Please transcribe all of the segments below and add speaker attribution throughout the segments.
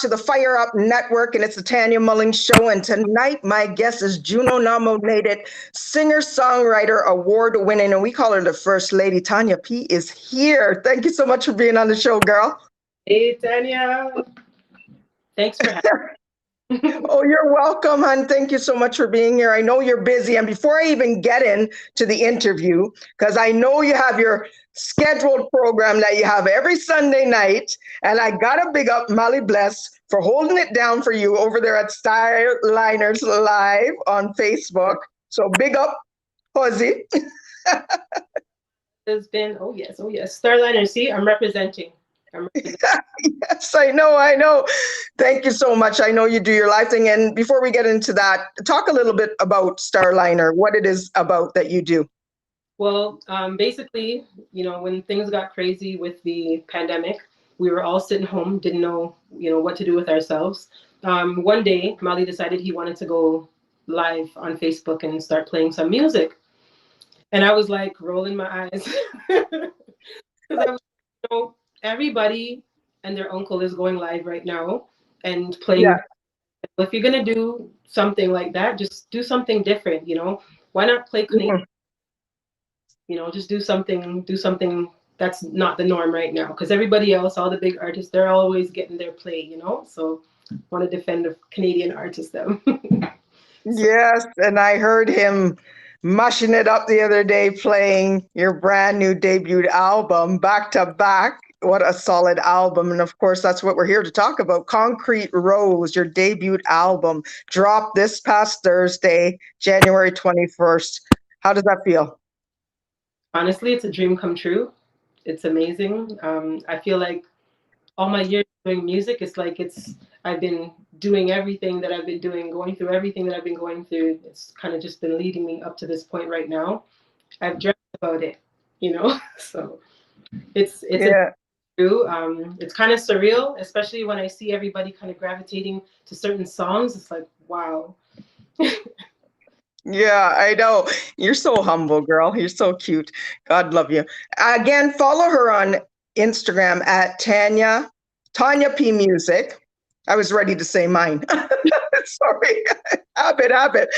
Speaker 1: to the Fire Up Network, and it's the Tanya Mullings Show. And tonight, my guest is Juno-nominated singer-songwriter, award-winning, and we call her the First Lady. Tanya P. is here. Thank you so much for being on the show, girl.
Speaker 2: Hey, Tanya. Thanks for having me.
Speaker 1: Oh, you're welcome, hon. Thank you so much for being here. I know you're busy. And before I even get into the interview, because I know you have your scheduled program that you have every Sunday night, and I got to big up Molly Bless for holding it down for you over there at Starliners Live on Facebook. So big up, Hosey.
Speaker 2: There's been, oh yes. Starliner, see, I'm representing.
Speaker 1: Yes, I know. Thank you so much. I know you do your live thing. And before we get into that, talk a little bit about Starliner, what it is about that you do.
Speaker 2: Well, basically, when things got crazy with the pandemic, we were all sitting home, didn't know, what to do with ourselves. One day, Molly decided he wanted to go live on Facebook and start playing some music. And I was like rolling my eyes. Because I was, everybody and their uncle is going live right now and playing. Yeah. If you're gonna do something like that, just do something different. Why not play Canadian? Mm-hmm. Just do something that's not the norm right now. Because everybody else, all the big artists, they're always getting their play. So want to defend the Canadian artists though.
Speaker 1: Yes, and I heard him mushing it up the other day, playing your brand new debut album back to back. What a solid album. And of course, that's what we're here to talk about. Concrete Rose, your debut album, dropped this past Thursday, January 21st. How does that feel?
Speaker 2: Honestly, it's a dream come true. It's amazing. I feel like all my years doing music, I've been doing everything that I've been doing, going through everything that I've been going through. It's kind of just been leading me up to this point right now. I've dreamt about it, so it's true. It's kind of surreal, especially when I see everybody kind of gravitating to certain songs. It's like, wow.
Speaker 1: Yeah, I know. You're so humble, girl. You're so cute. God love you. Again, follow her on Instagram at Tanya P Music. I was ready to say mine. Sorry, habit.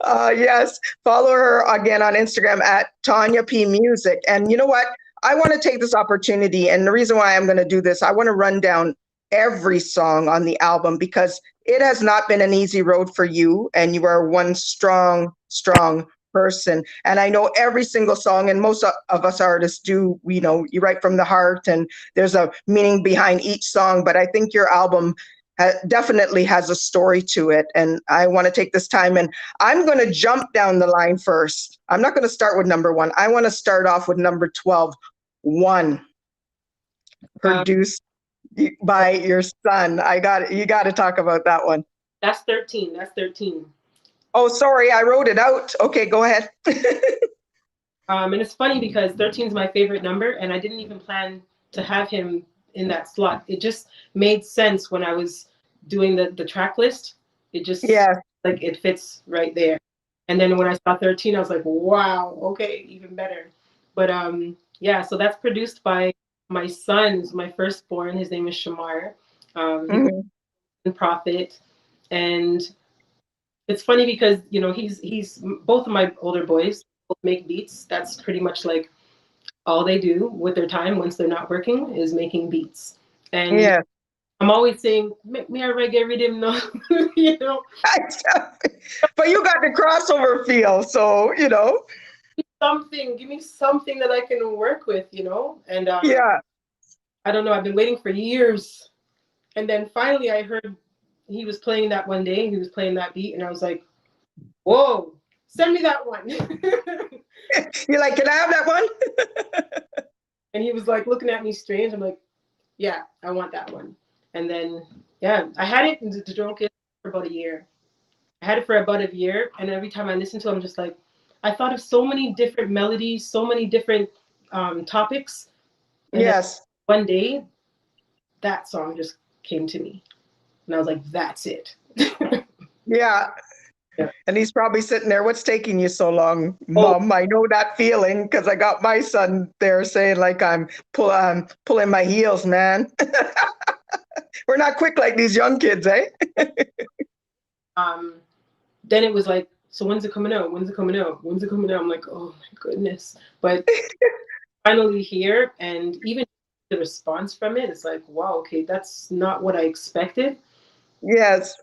Speaker 1: Yes, follow her again on Instagram at Tanya P Music. And you know what? I want to take this opportunity, and the reason why I'm going to do this, I want to run down every song on the album because it has not been an easy road for you, and you are one strong person. And I know every single song, and most of us artists do, you write from the heart, and there's a meaning behind each song, but I think your album definitely has a story to it. And I want to take this time, and I'm going to jump down the line first. I'm not going to start with number 1. I want to start off with number 12, One, produced by your son. You got to talk about that one.
Speaker 2: That's 13.
Speaker 1: Oh, sorry, I wrote it out. Okay, go ahead.
Speaker 2: And it's funny because 13 is my favorite number, and I didn't even plan to have him in that slot. It just made sense when I was doing the track list. It just like it fits right there. And then when I saw 13, I was like, wow, okay, even better. But so that's produced by my son's, my firstborn. His name is Shamar. He's Prophet. And it's funny because, he's both of my older boys both make beats. That's pretty much like all they do with their time once they're not working is making beats. And I'm always saying, make me a reggae rhythm now,
Speaker 1: But you got the crossover feel, so,
Speaker 2: Give me something that I can work with, And I don't know, I've been waiting for years. And then finally I heard he was playing that one day, he was playing that beat, and I was like, whoa, send me that one.
Speaker 1: You're like, can I have that one?
Speaker 2: And he was like looking at me strange. I'm like, yeah, I want that one. And then, I had it in the joke for about a year. And every time I listen to it, I'm just like, I thought of so many different melodies, so many different topics. And one day, that song just came to me. And I was like, that's it.
Speaker 1: Yeah. And he's probably sitting there, what's taking you so long, Mom? I know that feeling because I got my son there saying like I'm pulling my heels, man. We're not quick like these young kids, eh?
Speaker 2: Um, then it was like, so when's it coming out? When's it coming out? When's it coming out? I'm like, oh my goodness. But finally here, and even the response from it is like, wow, okay, that's not what I expected.
Speaker 1: Yes.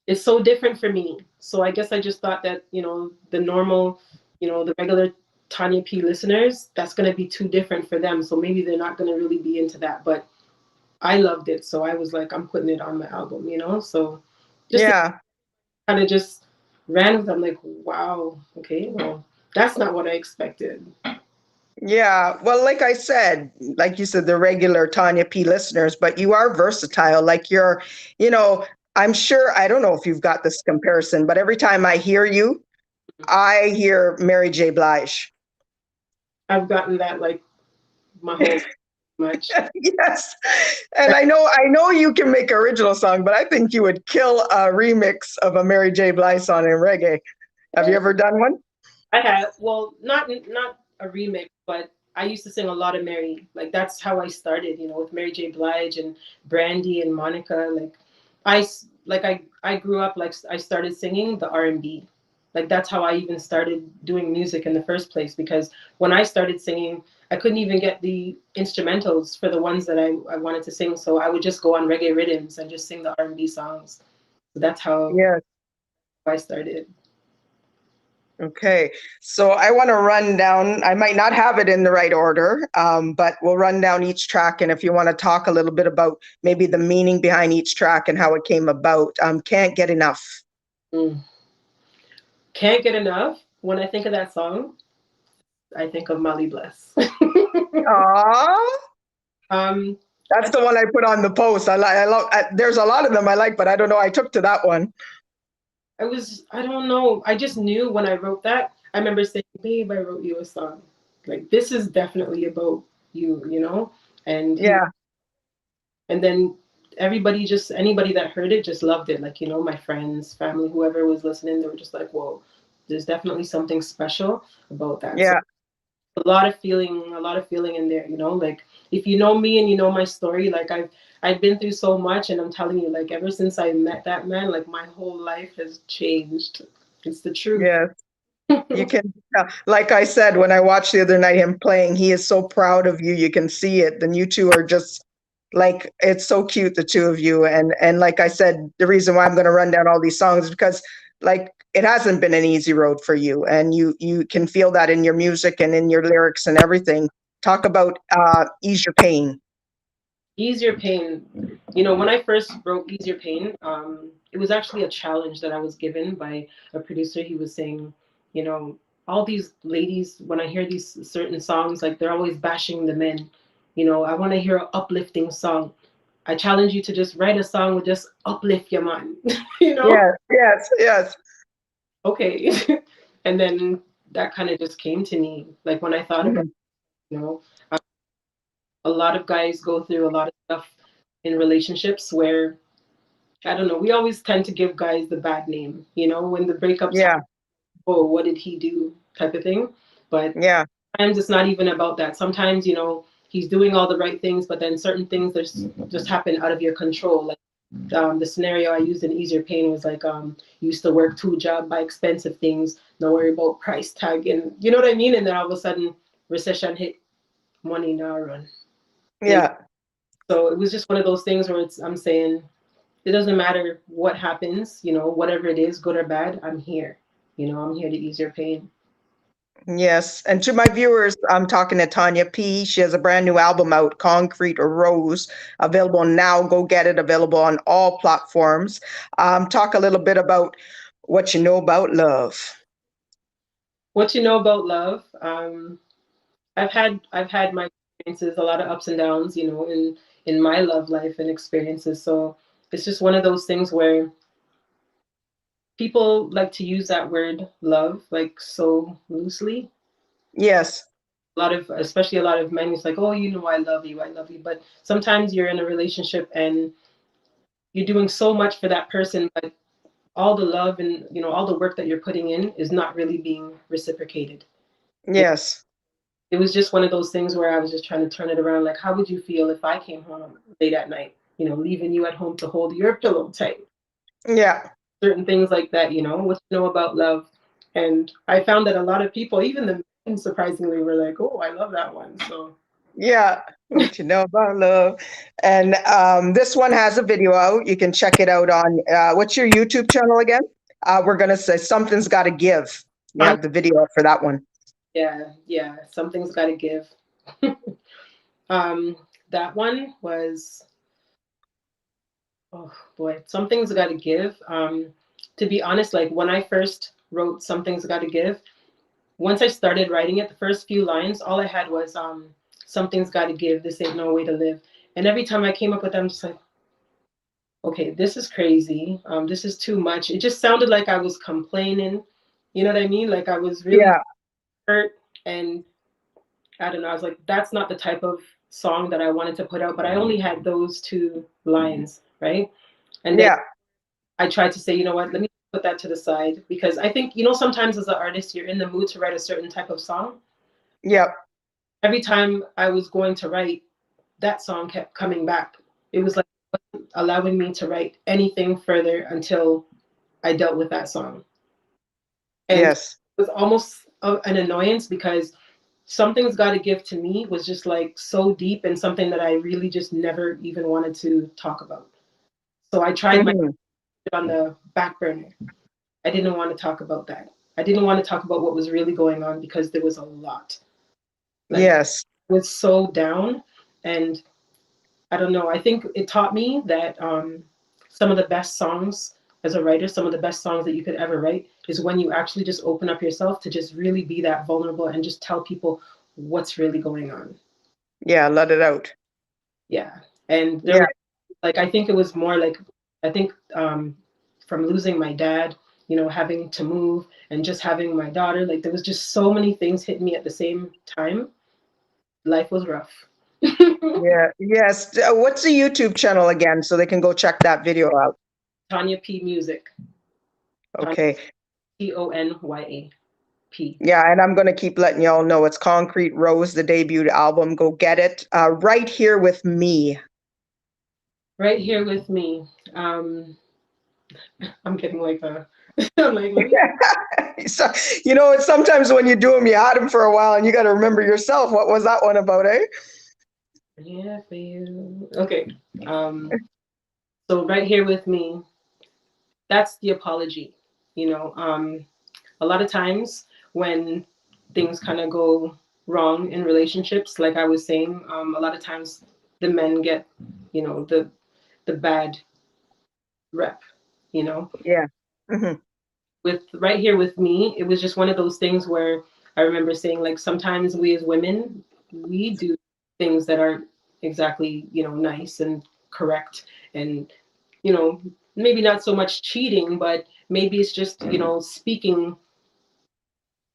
Speaker 2: It's so different for me. So I guess I just thought that, the normal, the regular Tanya P listeners, that's going to be too different for them. So maybe they're not going to really be into that. But I loved it. So I was like, I'm putting it on my album. So just
Speaker 1: Yeah.
Speaker 2: kind of just ran with it. I'm like, wow, okay, well, that's not what I expected.
Speaker 1: Yeah. Well, like I said, like you said, the regular Tanya P listeners, but you are versatile. Like you know, I'm sure, I don't know if you've got this comparison, but every time I hear you, I hear Mary J. Blige.
Speaker 2: I've gotten that like my whole much.
Speaker 1: Yes. And I know you can make original song, but I think you would kill a remix of a Mary J. Blige song in reggae. Have you ever done one?
Speaker 2: I have, well, not a remix, but I used to sing a lot of Mary. Like that's how I started, with Mary J. Blige and Brandy and Monica. Like I grew up like I started singing the R&B. Like that's how I even started doing music in the first place. Because when I started singing, I couldn't even get the instrumentals for the ones that I wanted to sing. So I would just go on reggae rhythms and just sing the R&B songs. So that's how
Speaker 1: Yes.
Speaker 2: I started.
Speaker 1: Okay, so I want to run down, I might not have it in the right order, but we'll run down each track. And if you want to talk a little bit about maybe the meaning behind each track and how it came about, Can't Get Enough.
Speaker 2: Mm. Can't get enough. When I think of that song, I think of Molly Bless.
Speaker 1: Aww,
Speaker 2: um,
Speaker 1: that's
Speaker 2: I,
Speaker 1: the one I put on the post. I love, there's a lot of them I like, but I don't know, I took to that one.
Speaker 2: I don't know. I just knew when I wrote that. I remember saying, "Babe, I wrote you a song. Like this is definitely about you." And
Speaker 1: Yeah,
Speaker 2: and then anybody that heard it just loved it. Like my friends, family, whoever was listening, they were just like, "Whoa, there's definitely something special about that." So
Speaker 1: yeah,
Speaker 2: a lot of feeling in there, like if you know me and you know my story, like I've been through so much, and I'm telling you, like ever since I met that man, like my whole life has changed. It's the truth.
Speaker 1: yeah. You can, like I said, when I watched the other night him playing, he is so proud of you. You can see it. Then you two are just like, it's so cute, the two of you. And like I said, the reason why I'm going to run down all these songs is because like it hasn't been an easy road for you, and you can feel that in your music and in your lyrics and everything. Talk about Ease Your Pain.
Speaker 2: Ease Your Pain. When I first wrote Ease Your Pain, it was actually a challenge that I was given by a producer. He was saying, you know, all these ladies, when I hear these certain songs, like they're always bashing the men. I want to hear an uplifting song. I challenge you to just write a song with just uplift your man. you know?
Speaker 1: Yes, yes, yes.
Speaker 2: Okay. And then that kind of just came to me. Like when I thought about,
Speaker 1: Mhm.
Speaker 2: you know, a lot of guys go through a lot of stuff in relationships where I don't know. We always tend to give guys the bad name, when the breakups happen.
Speaker 1: Yeah,
Speaker 2: Oh, what did he do? Type of thing. But
Speaker 1: yeah,
Speaker 2: sometimes it's not even about that. Sometimes, he's doing all the right things, but then certain things just happen out of your control. Like the scenario I used in Ease Your Pain was like, used to work two job, buy expensive things, no worry about price tag, and you know what I mean. And then all of a sudden, recession hit, money now run.
Speaker 1: yeah.
Speaker 2: So it was just one of those things where I'm saying it doesn't matter what happens, whatever it is, good or bad, I'm here. I'm here to ease your pain.
Speaker 1: Yes. And to my viewers, I'm talking to Tanya P. She has a brand new album out, Concrete Rose, available now. Go get it, available on all platforms. Talk a little bit about what you know about love.
Speaker 2: What you know about love? I've had my experiences, a lot of ups and downs, in my love life and experiences. So it's just one of those things where people like to use that word love like so loosely.
Speaker 1: Yes.
Speaker 2: Especially a lot of men, it's like, oh, I love you, I love you. But sometimes you're in a relationship and you're doing so much for that person, but all the love and all the work that you're putting in is not really being reciprocated.
Speaker 1: Yes.
Speaker 2: It was just one of those things where I was just trying to turn it around. Like, how would you feel if I came home late at night? leaving you at home to hold your pillow tight.
Speaker 1: Yeah.
Speaker 2: Certain things like that, what you know about love. And I found that a lot of people, even the men, surprisingly, were like, "Oh, I love that one." So
Speaker 1: Yeah. What you know about love. And this one has a video out. You can check it out on what's your YouTube channel again? We're gonna say Something's Gotta Give. You have the video for that one.
Speaker 2: yeah, something's got to give. um, that one was, oh boy, something's got to give. To be honest, like when I first wrote Something's Got to Give, once I started writing it, the first few lines, all I had was something's got to give. This ain't no way to live. And every time I came up with them, I'm just like, okay, this is crazy. This is too much. It just sounded like I was complaining. You know what I mean? Like I was really
Speaker 1: Yeah.
Speaker 2: hurt, and I don't know. I was like, that's not the type of song that I wanted to put out. But I only had those two lines, right? And then
Speaker 1: Yeah.
Speaker 2: I tried to say, you know what? Let me put that to the side because I think sometimes as an artist, you're in the mood to write a certain type of song.
Speaker 1: Yep.
Speaker 2: Every time I was going to write, that song kept coming back. It was like allowing me to write anything further until I dealt with that song. And
Speaker 1: Yes.
Speaker 2: it was almost an annoyance because Something's Got to Give to me was just like so deep and something that I really just never even wanted to talk about. So I tried my on the back burner. I didn't want to talk about that. I didn't want to talk about what was really going on because there was a lot. Like,
Speaker 1: Yes.
Speaker 2: I was so down, and I don't know. I think it taught me that some of the best songs as a writer, some of the best songs that you could ever write is when you actually just open up yourself to just really be that vulnerable and just tell people what's really going on.
Speaker 1: Yeah. Let it out.
Speaker 2: Yeah. And there
Speaker 1: Yeah.
Speaker 2: was like, I think it was more like, I think from losing my dad, having to move and just having my daughter, like there was just so many things hitting me at the same time. Life was rough.
Speaker 1: Yeah. Yes. What's the YouTube channel again so they can go check that video out?
Speaker 2: Tanya P Music.
Speaker 1: Okay.
Speaker 2: Tonyap.
Speaker 1: Yeah, and I'm going to keep letting y'all know it's Concrete Rose, the debut album. Go get it. Right Here With Me.
Speaker 2: Right here with me. I'm getting like a, I'm like, let me.
Speaker 1: So, it's sometimes when you do them, you had them for a while and you got to remember yourself. What was that one about, eh?
Speaker 2: Yeah, for you. Okay. So right here with me, that's the apology. A lot of times when things kind of go wrong in relationships, like I was saying, a lot of times the men get, the bad rep, you know.
Speaker 1: Yeah. Hmm.
Speaker 2: With right here with me, it was just one of those things where I remember saying, like, sometimes we as women, we do things that aren't exactly, nice and correct. And, maybe not so much cheating, but maybe it's just, speaking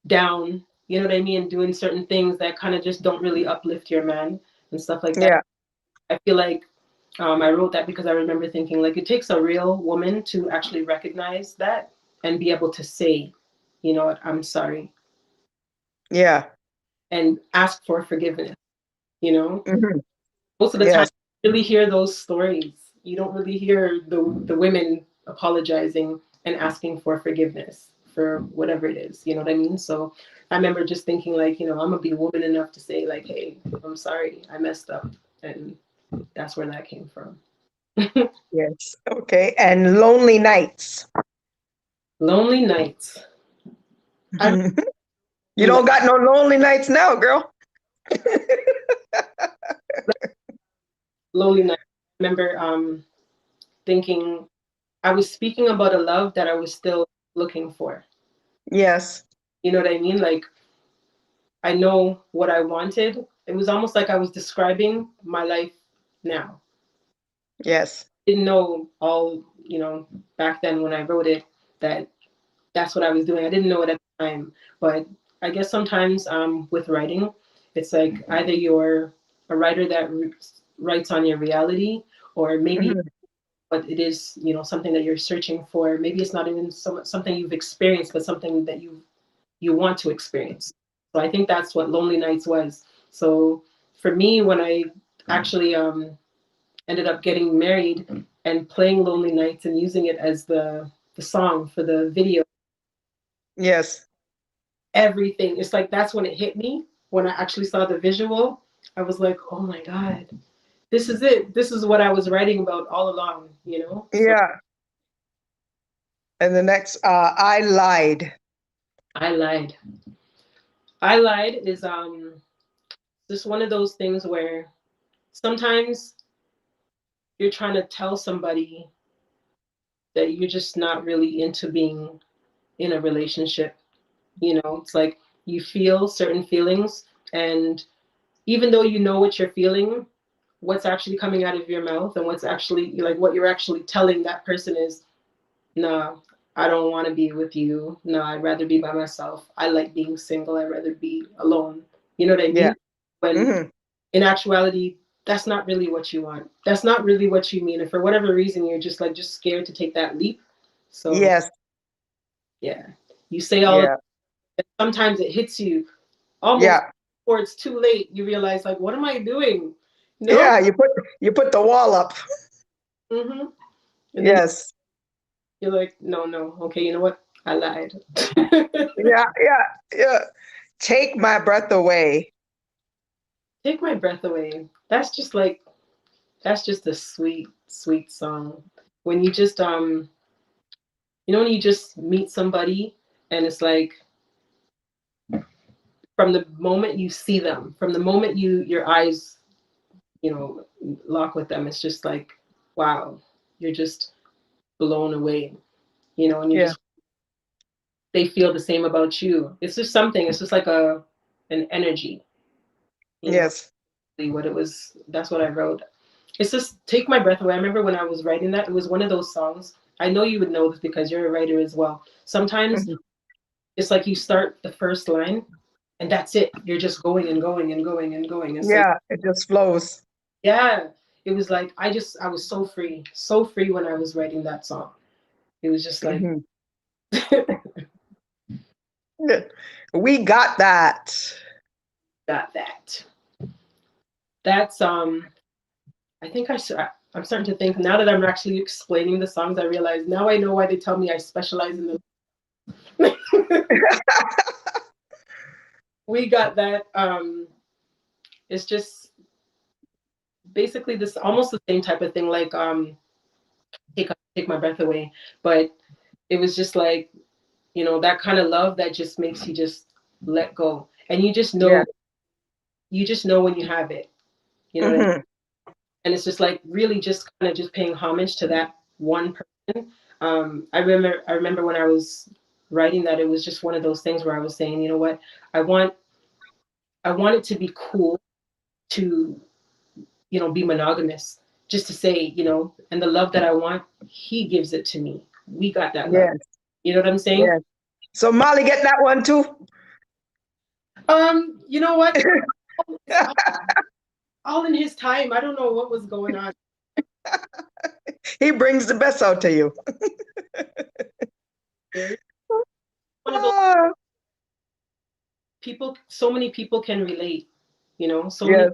Speaker 2: down, you know what I mean? Doing certain things that kind of just don't really uplift your man and stuff like that.
Speaker 1: Yeah.
Speaker 2: I feel like I wrote that because I remember thinking like it takes a real woman to actually recognize that and be able to say, you know what, I'm sorry,
Speaker 1: Yeah.
Speaker 2: and ask for forgiveness.
Speaker 1: Hmm.
Speaker 2: Most of the time,
Speaker 1: Yes.
Speaker 2: you really hear those stories. You don't really hear the women apologizing and asking for forgiveness for whatever it is. You know what I mean? So I remember just thinking like, I'm gonna be woman enough to say like, hey, I'm sorry, I messed up, and that's where that came from.
Speaker 1: Yes. Okay. And Lonely Nights.
Speaker 2: Lonely nights. I
Speaker 1: You don't got no lonely nights now, girl.
Speaker 2: lonely nights. I remember thinking I was speaking about a love that I was still looking for.
Speaker 1: Yes.
Speaker 2: You know what I mean? Like I know what I wanted. It was almost like I was describing my life now.
Speaker 1: Yes.
Speaker 2: Didn't know all, back then when I wrote it that that's what I was doing. I didn't know it at the time, but I guess sometimes with writing, it's like either you're a writer that writes on your reality, or maybe
Speaker 1: Hmm.
Speaker 2: but it is something that you're searching for. Maybe it's not even so much something you've experienced, but something that you want to experience. So I think that's what Lonely Nights was. So for me, when I actually ended up getting married and playing Lonely Nights and using it as the song for the video.
Speaker 1: Yes.
Speaker 2: Everything. It's like that's when it hit me. When I actually saw the visual, I was like, oh my God, this is it. This is what I was writing about all along, you know? So
Speaker 1: Yeah. And the next, I lied.
Speaker 2: I lied. I lied is just one of those things where sometimes you're trying to tell somebody that you're just not really into being in a relationship. You know, it's like you feel certain feelings, and even though you know what you're feeling, what's actually coming out of your mouth and what's actually like what you're actually telling that person is, no, I don't want to be with you. No, I'd rather be by myself. I like being single. I'd rather be alone. You know what I
Speaker 1: Yeah.
Speaker 2: mean? When
Speaker 1: Hmm.
Speaker 2: in actuality, that's not really what you want. That's not really what you mean. And for whatever reason, you're just scared to take that leap. So
Speaker 1: Yes.
Speaker 2: yeah, you say all of
Speaker 1: Yeah.
Speaker 2: it. Sometimes it hits you almost
Speaker 1: Yeah.
Speaker 2: before it's too late. You realize like, what am I doing? No.
Speaker 1: Yeah. You put the wall up.
Speaker 2: Mm-hmm. And then
Speaker 1: Yes.
Speaker 2: you're like, no, no. Okay, you know what? I lied.
Speaker 1: Yeah. Yeah. Yeah. Take my breath away.
Speaker 2: Take my breath away. That's just a sweet, sweet song. When you just when you just meet somebody and it's like from the moment you see them, from the moment your eyes, lock with them, it's just like, wow, you're just blown away, and you
Speaker 1: Yeah.
Speaker 2: just they feel the same about you. It's just something, it's just like an energy, you know,
Speaker 1: Yes.
Speaker 2: what it was. That's what I wrote. It's just take my breath away. I remember when I was writing that, it was one of those songs. I know you would know this because you're a writer as well. Sometimes
Speaker 1: Mhm.
Speaker 2: it's like you start the first line and that's it. You're just going and going and going and going. It's like,
Speaker 1: Yeah. It just flows.
Speaker 2: yeah, it was like I was so free when I was writing that song. It was just like
Speaker 1: Hmm. We got that.
Speaker 2: got that. That's I think I'm starting to think now that I'm actually explaining the songs. I realize now I know why they tell me I specialize in the. We got that. It's just basically this almost the same type of thing, like take my breath away, but it was just like that kind of love that just makes you just let go, and
Speaker 1: Yeah.
Speaker 2: you just know when you have it. You know what I mean?
Speaker 1: Hmm.
Speaker 2: And it's just like really just kind of just paying homage to that one person. I remember when I was writing that, it was just one of those things where I was saying, you know what, I want I want it to be cool to be monogamous, just to say, and the love that I want, he gives it to me. We got that love.
Speaker 1: Yes.
Speaker 2: You know what I'm saying?
Speaker 1: Yes. So Molly get that one too.
Speaker 2: You know what? It's all in his time. I don't know what was going on.
Speaker 1: He brings the best out of you.
Speaker 2: There. One of those
Speaker 1: Ah,
Speaker 2: people, so many people can relate, so many
Speaker 1: yes.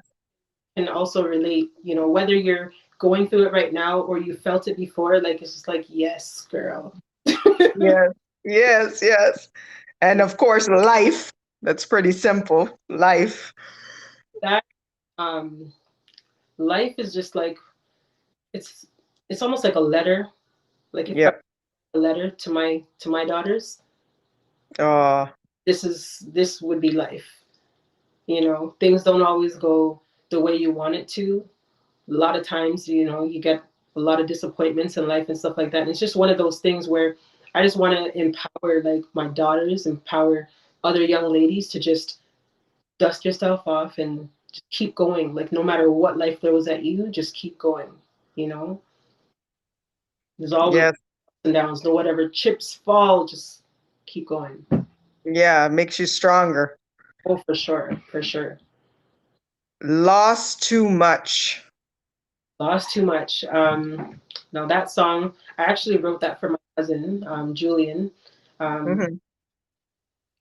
Speaker 2: can also relate, whether you're going through it right now or you felt it before, like it's just like, yes, girl.
Speaker 1: Yes. Yes. Yes. And of course, life. That's pretty simple. Life.
Speaker 2: That um life is just like it's it's almost like a letter. Like if I
Speaker 1: Yep.
Speaker 2: wrote a letter to my daughters,
Speaker 1: Oh,
Speaker 2: this would be life. Things don't always go the way you want it to. A lot of times, you get a lot of disappointments in life and stuff like that. And it's just one of those things where I just want to empower like my daughters, empower other young ladies to just dust yourself off and just keep going. Like no matter what life throws at you, just keep going. You know, there's always
Speaker 1: yes.
Speaker 2: ups and downs. No whatever chips fall, just keep going.
Speaker 1: Yeah. Makes you stronger.
Speaker 2: Oh, for sure, for sure.
Speaker 1: Lost too much.
Speaker 2: Lost too much. Now that song, I actually wrote that for my cousin, Julian. Um,
Speaker 1: Hmm.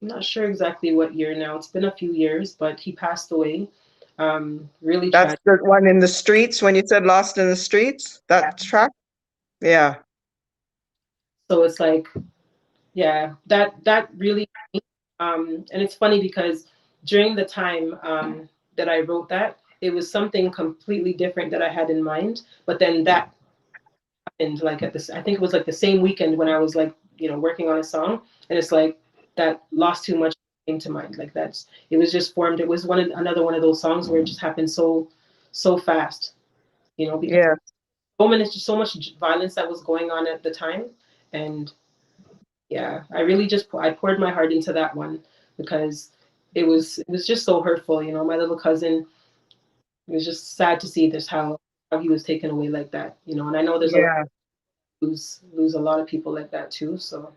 Speaker 2: I'm not sure exactly what year now. It's been a few years, but he passed away. Really
Speaker 1: That's
Speaker 2: tragic.
Speaker 1: the one in the streets when you said Lost in the Streets? That track? Yeah.
Speaker 2: So it's like, yeah, that really, and it's funny because during the time that I wrote that, it was something completely different that I had in mind. But then that happened like at this, I think it was like the same weekend when I was like, working on a song, and it's like that Lost Too Much came to mind. Like that's, it was just formed. It was another one of those songs where it just happened so fast, because
Speaker 1: Yeah.
Speaker 2: so much violence that was going on at the time, and yeah, I really just I poured my heart into that one because it was just so hurtful. My little cousin. It was just sad to see this how he was taken away like that. And I know there's a lot
Speaker 1: Yeah.
Speaker 2: lose a lot of people like that too. So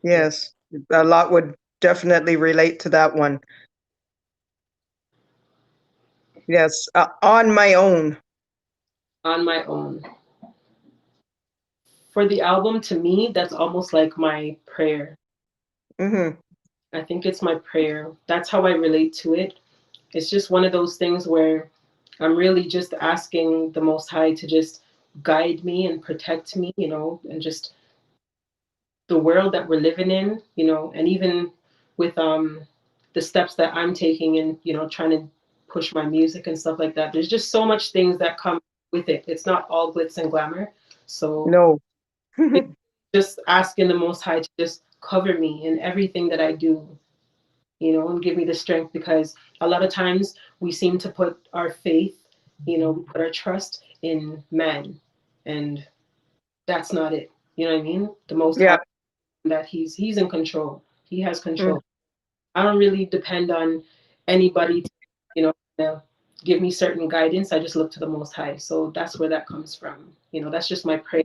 Speaker 2: yeah,
Speaker 1: Yes. A lot would definitely relate to that one. Yes. On my own.
Speaker 2: on my own. For the album, to me, that's almost like my prayer.
Speaker 1: Hmm.
Speaker 2: I think it's my prayer. That's how I relate to it. It's just one of those things where I'm really just asking the Most High to just guide me and protect me, and just the world that we're living in, and even with the steps that I'm taking and trying to push my music and stuff like that. There's just so much things that come with it. It's not all glitz and glamour. So
Speaker 1: No.
Speaker 2: it's just asking the Most High to just cover me in everything that I do, and give me the strength because a lot of times we seem to put our faith, we put our trust in man, and that's not it. You know what I mean? The Most High,
Speaker 1: Yeah.
Speaker 2: that he's in control. He has
Speaker 1: Mm.
Speaker 2: control. I don't really depend on anybody to, to give me certain guidance. I just look to the Most High. So that's where that comes from. That's just my prayer.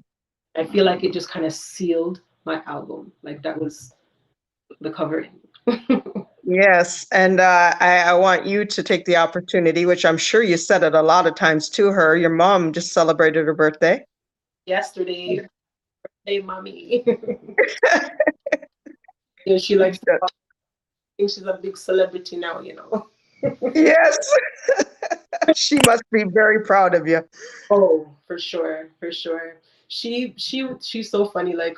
Speaker 2: I feel like it just kind of sealed my album. Like that was the covering.
Speaker 1: Yes. And I want you to take the opportunity, which I'm sure you said it a lot of times to her. Your mom just celebrated her birthday.
Speaker 2: Yesterday, hey, mommy. She likes to think she's a big celebrity now.
Speaker 1: Yes. She must be very proud of you.
Speaker 2: Oh, for sure, for sure. She's so funny. Like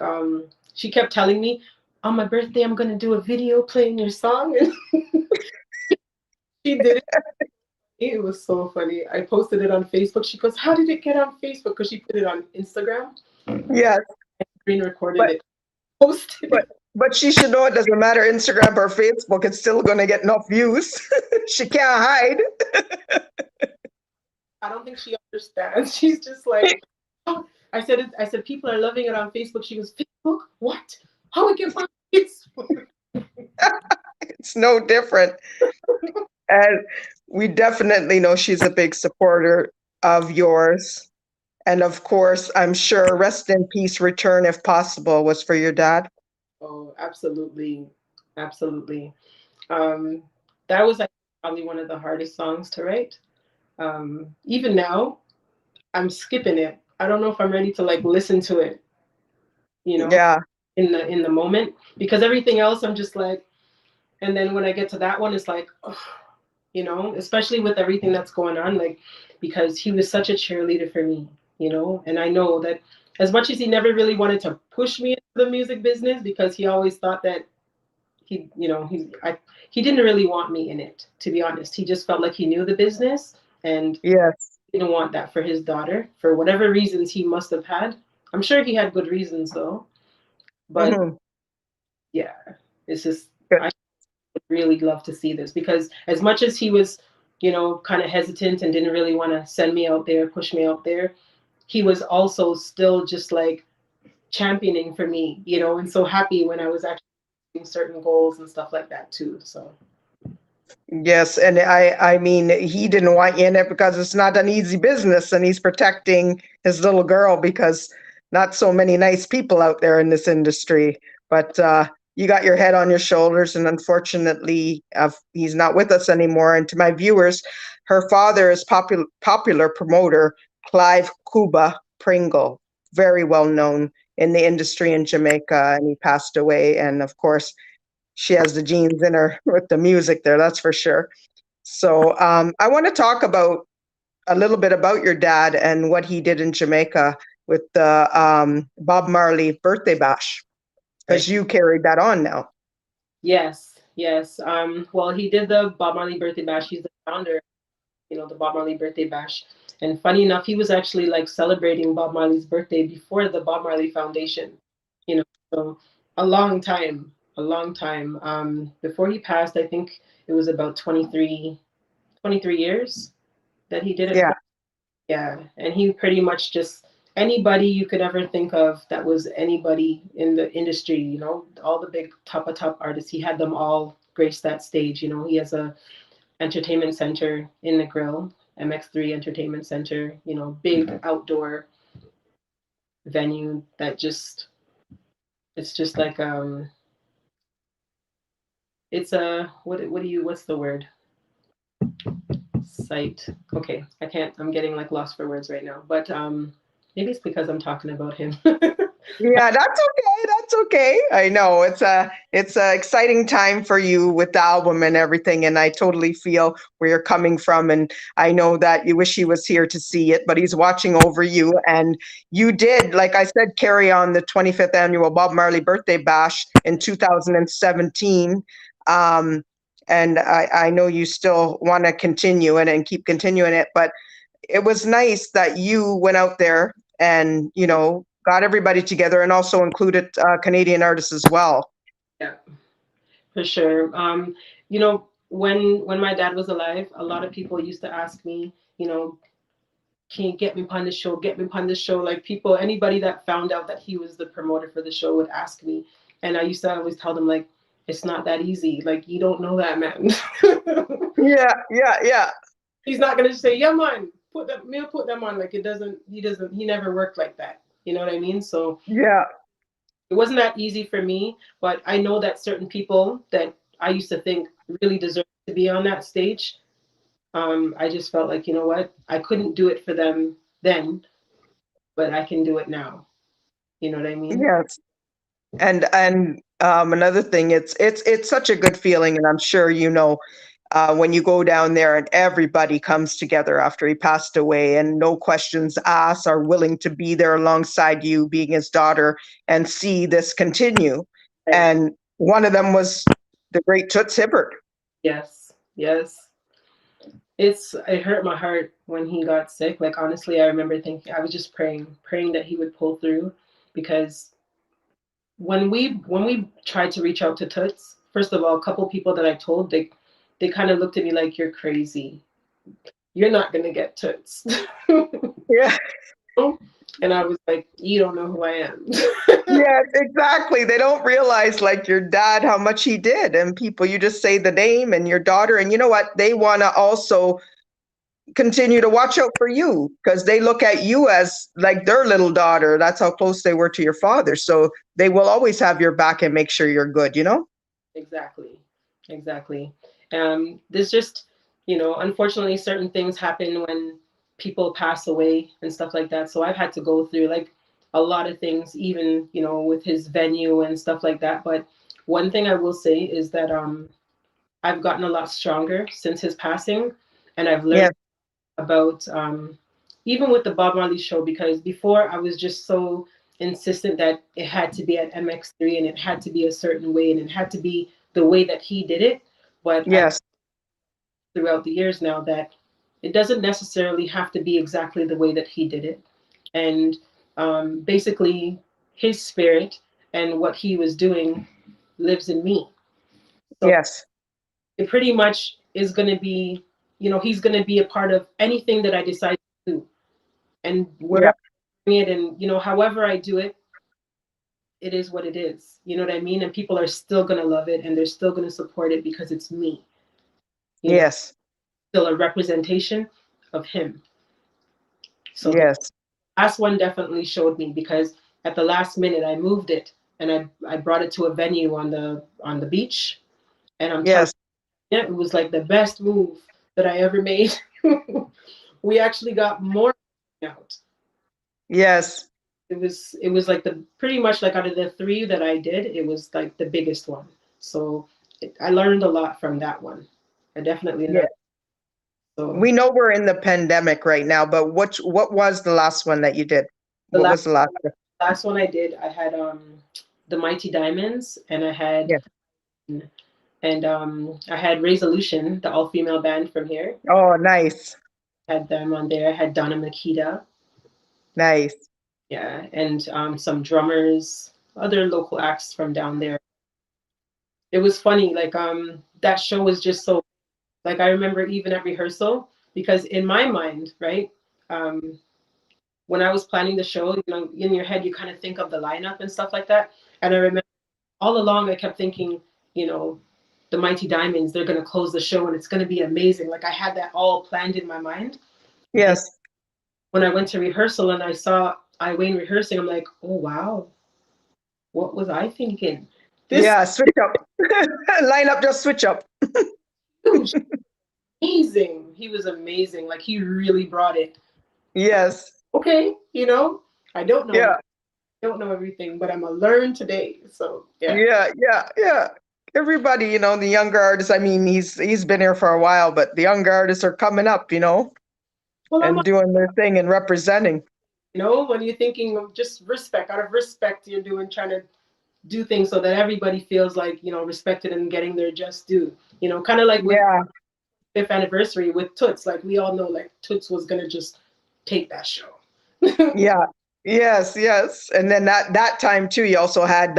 Speaker 2: she kept telling me, on my birthday I'm gonna do a video playing your song, and she did it. It was so funny. I posted it on Facebook. She goes, "How did it get on Facebook?" Because she put it on Instagram.
Speaker 1: Yes.
Speaker 2: Screen recorded
Speaker 1: But
Speaker 2: it, posted
Speaker 1: but
Speaker 2: it.
Speaker 1: but she should know it doesn't matter Instagram or Facebook. It's still going to get enough views. She can't hide.
Speaker 2: I don't think she understands. She's just like, oh. I said people are loving it on Facebook. She goes, Facebook? What? How it get on Facebook?
Speaker 1: It's no different. And we definitely know she's a big supporter of yours. And of course, I'm sure Rest in Peace Return, if possible, was for your dad.
Speaker 2: Oh, absolutely, absolutely. Um, that was like, probably one of the hardest songs to write. Even now, I'm skipping it. I don't know if I'm ready to like listen to it, you know,
Speaker 1: Yeah.
Speaker 2: in the moment because everything else I'm just like, and then when I get to that one, it's like, ugh, especially with everything that's going on, like because he was such a cheerleader for me, and I know that as much as he never really wanted to push me into the music business because he always thought that he didn't really want me in it, to be honest. He just felt like he knew the business and
Speaker 1: Yes.
Speaker 2: didn't want that for his daughter for whatever reasons he must have had. I'm sure he had good reasons though, but
Speaker 1: Hmm.
Speaker 2: yeah, it's just I would really love to see this because as much as he was, kind of hesitant and didn't really want to send me out there, push me out there, he was also still just like championing for me, and so happy when I was actually doing certain goals and stuff like that too. So
Speaker 1: Yes, and I mean, he didn't want you in it because it's not an easy business, and he's protecting his little girl because not so many nice people out there in this industry. But you got your head on your shoulders, and unfortunately, he's not with us anymore. And to my viewers, her father is popular promoter Clive Cuba Pringle, very well known in the industry in Jamaica, and he passed away. And of course, she has the genes in her with the music there, that's for sure. So I want to talk about a little bit about your dad and what he did in Jamaica with the Bob Marley birthday bash,
Speaker 2: Right.
Speaker 1: because you carried that on now.
Speaker 2: Yes, yes. Well, he did the Bob Marley birthday bash. He's the founder, the Bob Marley birthday bash. And funny enough, he was actually like celebrating Bob Marley's birthday before the Bob Marley Foundation, so a long time, a long time. Before he passed, I think it was about 23 years that he did it
Speaker 1: Yeah.
Speaker 2: for. Yeah. And he pretty much just anybody you could ever think of that was anybody in the industry, all the big top artists, he had them all grace that stage. He has a entertainment center in the grill, MX3 Entertainment Center, big outdoor venue that just it's just like it's a what's the word? Site. Okay, I'm getting like lost for words right now. But maybe it's because I'm talking about him.
Speaker 1: Yeah, that's okay. That's okay. I know it's a exciting time for you with the album and everything, and I totally feel where you're coming from. And I know that you wish he was here to see it, but he's watching over you. And you did, like I said, carry on the 25th annual Bob Marley Birthday Bash in 2017. Um, and I know you still want to continue it and keep continuing it, but it was nice that you went out there and got everybody together and also included Canadian artists as well.
Speaker 2: Yeah, for sure. When my dad was alive, a lot of people used to ask me, can you get me upon the show? Get me upon the show. Like anybody that found out that he was the promoter for the show would ask me, and I used to always tell them like, it's not that easy. Like you don't know that man.
Speaker 1: Yeah, yeah, yeah.
Speaker 2: He's not gonna say, yeah, man, put them on. Like he never worked like that. You know what I mean? So
Speaker 1: Yeah.
Speaker 2: it wasn't that easy for me, but I know that certain people that I used to think really deserved to be on that stage. I just felt like, you know what? I couldn't do it for them then, but I can do it now. You know what I mean?
Speaker 1: Yes. And another thing, it's such a good feeling, and I'm sure when you go down there and everybody comes together after he passed away, and no questions asked, are willing to be there alongside you, being his daughter, and see this continue.
Speaker 2: Right.
Speaker 1: And one of them was the great Toots Hibbert.
Speaker 2: Yes, yes. It hurt my heart when he got sick. Like honestly, I remember thinking I was just praying that he would pull through because when we tried to reach out to Toots, first of all, a couple people that I told, they kind of looked at me like you're crazy. You're not gonna get Toots.
Speaker 1: Yeah.
Speaker 2: And I was like, you don't know who I am.
Speaker 1: Yes, exactly. They don't realize, like your dad, how much he did. And people, you just say the name and your daughter, and you know what? They want to also continue to watch out for you because they look at you as like their little daughter. That's how close they were to your father. So they will always have your back and make sure you're good.
Speaker 2: Exactly. Exactly. There's just, unfortunately, certain things happen when people pass away and stuff like that. So I've had to go through like a lot of things, even, with his venue and stuff like that. But one thing I will say is that I've gotten a lot stronger since his passing. And I've learned
Speaker 1: Yes,
Speaker 2: about even with the Bob Marley show, because before I was just so insistent that it had to be at MX3 and it had to be a certain way and it had to be the way that he did it. But I
Speaker 1: yes,
Speaker 2: throughout the years now that it doesn't necessarily have to be exactly the way that he did it. And basically, his spirit and what he was doing lives in me. So
Speaker 1: yes,
Speaker 2: it pretty much is going to be, he's going to be a part of anything that I decide to do. And
Speaker 1: yeah,
Speaker 2: wherever I bring it and, however I do it, it is what it is. You know what I mean? And people are still going to love it and they're still going to support it because it's me,
Speaker 1: yes,
Speaker 2: still a representation of him. So the
Speaker 1: yes,
Speaker 2: last one definitely showed me because at the last minute I moved it and I brought it to a venue on the beach. And I'm telling
Speaker 1: yes,
Speaker 2: you, it was like the best move that I ever made. We actually got more out.
Speaker 1: yes,
Speaker 2: It was like the pretty much like out of the three that I did, it was like the biggest one. So I learned a lot from that one. I definitely
Speaker 1: yeah.
Speaker 2: learned. So
Speaker 1: We know we're in the pandemic right now, but what was the last one that you did?
Speaker 2: the
Speaker 1: What was the last one?
Speaker 2: last one I did, I had the Mighty Diamonds, and I had
Speaker 1: Yeah.
Speaker 2: I had Resolution, the all female band from here.
Speaker 1: Oh, nice.
Speaker 2: Had them on there. I had Donna Makita,
Speaker 1: Nice.
Speaker 2: yeah, and some drummers, other local acts from down there. It was funny, like that show was just so, like, I remember even at rehearsal, because in my mind, right, um, when I was planning the show, you know, in your head you kind of think of the lineup and stuff like that. And I remember all along I kept thinking, you know, the Mighty Diamonds, they're gonna close the show and it's gonna be amazing. Like I had that all planned in my mind. And
Speaker 1: Yes.
Speaker 2: when I went to rehearsal and I saw I Wayne rehearsing, I'm like, oh wow, what was I thinking? This
Speaker 1: Yeah, switch up. Line up, just switch up.
Speaker 2: huge, amazing. He was amazing. Like he really brought it.
Speaker 1: Yes.
Speaker 2: Okay, you know, I don't know.
Speaker 1: Yeah.
Speaker 2: Don't know everything, but I'm gonna learn today. So yeah.
Speaker 1: Yeah. Everybody, you know, the younger artists, I mean, he's been here for a while, but the younger artists are coming up, you know,
Speaker 2: Well,
Speaker 1: and doing their thing and representing.
Speaker 2: you know, when you're thinking of just respect, out of respect, you're doing trying to do things so that everybody feels like, you know, respected and getting their just due. You know, kind of like with
Speaker 1: Yeah.
Speaker 2: fifth anniversary with Toots. Like we all know, like Toots was gonna just take that show.
Speaker 1: Yeah. Yes. And then that time too, you also had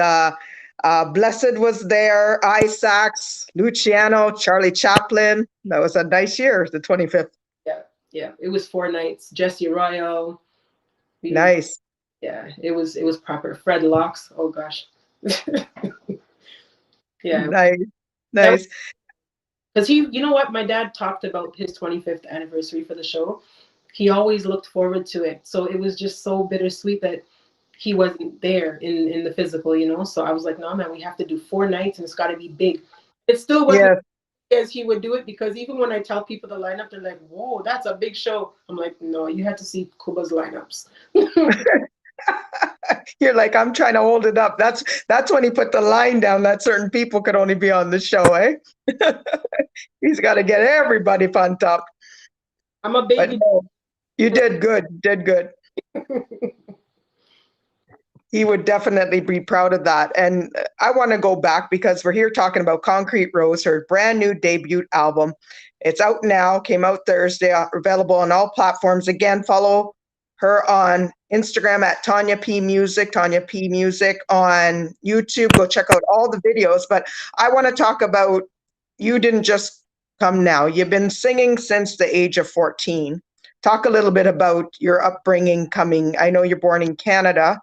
Speaker 1: Blessed was there, Isaacs, Luciano, Charlie Chaplin. That was a nice year, the 25th.
Speaker 2: Yeah. It was 4 nights. Jesse Royal.
Speaker 1: Nice.
Speaker 2: Yeah, it was proper. Fred Locks. Oh gosh. Yeah.
Speaker 1: Nice. Nice.
Speaker 2: Because you know what? My dad talked about his 25th anniversary for the show. He always looked forward to it. So it was just so bittersweet that he wasn't there in the physical, you know? So I was like, no, man, we have to do 4 nights and it's got to be big. It still wasn't
Speaker 1: Yes.
Speaker 2: as he would do it because even when I tell people the lineup, they're like, whoa, that's a big show. I'm like, no, you had to see Kuba's lineups.
Speaker 1: You're like, I'm trying to hold it up. That's when he put the line down that certain people could only be on the show, eh? He's got to get everybody pumped up.
Speaker 2: I'm a
Speaker 1: But
Speaker 2: baby.
Speaker 1: no, you did good. Did good. He would definitely be proud of that. And I want to go back because we're here talking about Concrete Rose, her brand new debut album. It's out now, came out Thursday, available on all platforms. Again, follow her on Instagram at Tanya P Music, Tanya P Music on YouTube. Go check out all the videos. But I want to talk about, you didn't just come now. You've been singing since the age of 14. Talk a little bit about your upbringing coming. I know you're born in Canada,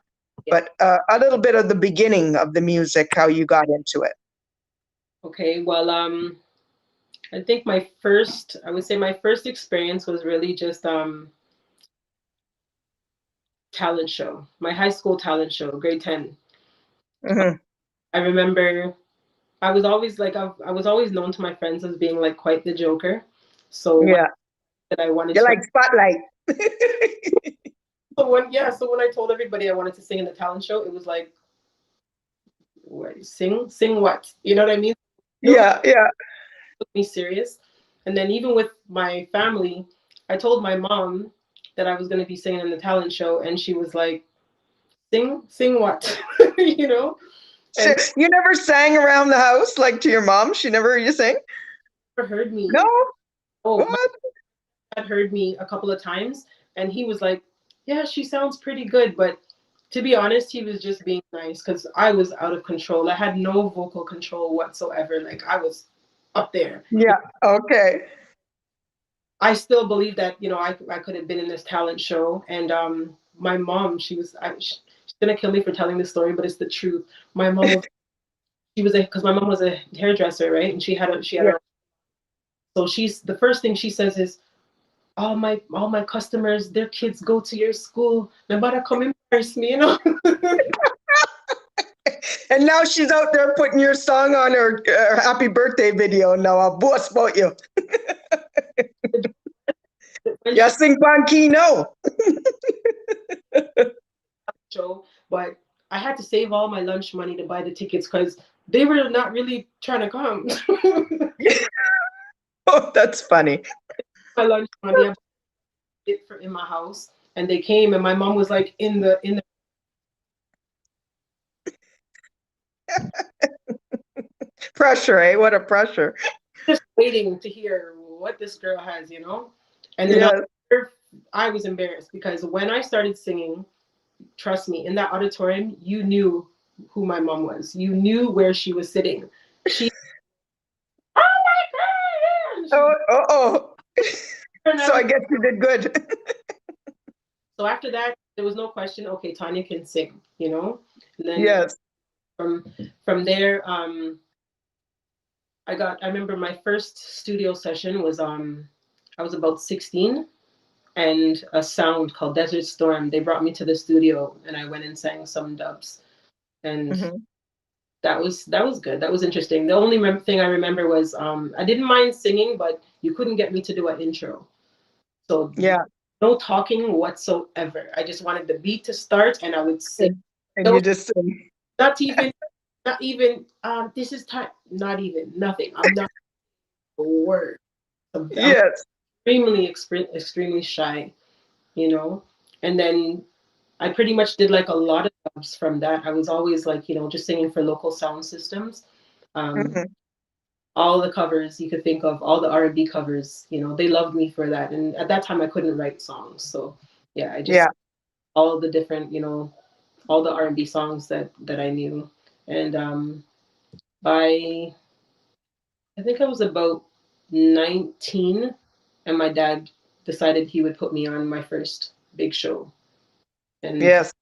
Speaker 1: but a little bit of the beginning of the music, how you got into it.
Speaker 2: Okay, well, I think I would say my first experience was really just talent show, my high school talent show, grade 10.
Speaker 1: Mm-hmm.
Speaker 2: I remember I was always like, I was always known to my friends as being like quite the joker. So
Speaker 1: Yeah,
Speaker 2: that I wanted
Speaker 1: you
Speaker 2: to,
Speaker 1: like spotlight.
Speaker 2: so when I told everybody I wanted to sing in the talent show, it was like, what, sing what? You know what I mean?
Speaker 1: Yeah.
Speaker 2: Took me serious. And then even with my family, I told my mom that I was going to be singing in the talent show, and she was like, sing what? You know?
Speaker 1: So
Speaker 2: And
Speaker 1: you never sang around the house like to your mom? She never heard you sing?
Speaker 2: never heard me.
Speaker 1: No?
Speaker 2: Oh, my
Speaker 1: What?
Speaker 2: dad heard me a couple of times, and he was like, yeah, she sounds pretty good. But to be honest, he was just being nice because I was out of control. I had no vocal control whatsoever. Like I was up there.
Speaker 1: Yeah, okay.
Speaker 2: I still believe that, you know, I could have been in this talent show. And my mom, she's gonna kill me for telling this story, but it's the truth. My mom was, because my mom was a hairdresser, right? And she had
Speaker 1: Yeah.
Speaker 2: her. So she's the first thing she says is, all my customers, their kids go to your school. Nobody come embarrass me, you know.
Speaker 1: And now she's out there putting your song on her happy birthday video. Now I'll boast about you. Yeah, sing Banquino.
Speaker 2: Show, but I had to save all my lunch money to buy the tickets because they were not really trying to come.
Speaker 1: Oh, that's funny.
Speaker 2: my lunch money. I it for in my house, and they came, and my mom was like in the
Speaker 1: Pressure, eh? What a pressure.
Speaker 2: just waiting to hear what this girl has, you know. And then
Speaker 1: Yes.
Speaker 2: I was embarrassed because when I started singing, trust me, in that auditorium, you knew who my mom was. You knew where she was sitting. She, oh my
Speaker 1: Oh,
Speaker 2: god!
Speaker 1: oh.
Speaker 2: And I
Speaker 1: So I
Speaker 2: was,
Speaker 1: guess you did good.
Speaker 2: so after that, there was no question. Okay, Tanya can sing, you know. And then
Speaker 1: Yes.
Speaker 2: from from there, I remember my first studio session was I was about 16, and a sound called Desert Storm. They brought me to the studio, and I went and sang some dubs, and
Speaker 1: Hmm.
Speaker 2: that was good. That was interesting. The only thing I remember was I didn't mind singing, but you couldn't get me to do an intro, so
Speaker 1: Yeah.
Speaker 2: no talking whatsoever. I just wanted the beat to start, and I would sing.
Speaker 1: And
Speaker 2: No,
Speaker 1: you just,
Speaker 2: not even, not even. This is time. Not even nothing. I'm not a word. I'm
Speaker 1: yes.
Speaker 2: extremely shy, you know. And then I pretty much did like a lot of jobs from that. I was always like, just singing for local sound systems. Um,
Speaker 1: Hmm.
Speaker 2: all the covers you could think of, all the R&B covers, they loved me for that. And at that time, I couldn't write songs, so yeah, I just
Speaker 1: Yeah.
Speaker 2: all the different, all the R&B songs that I knew. And by I think I was about 19, and my dad decided he would put me on my first big show, and
Speaker 1: Yes.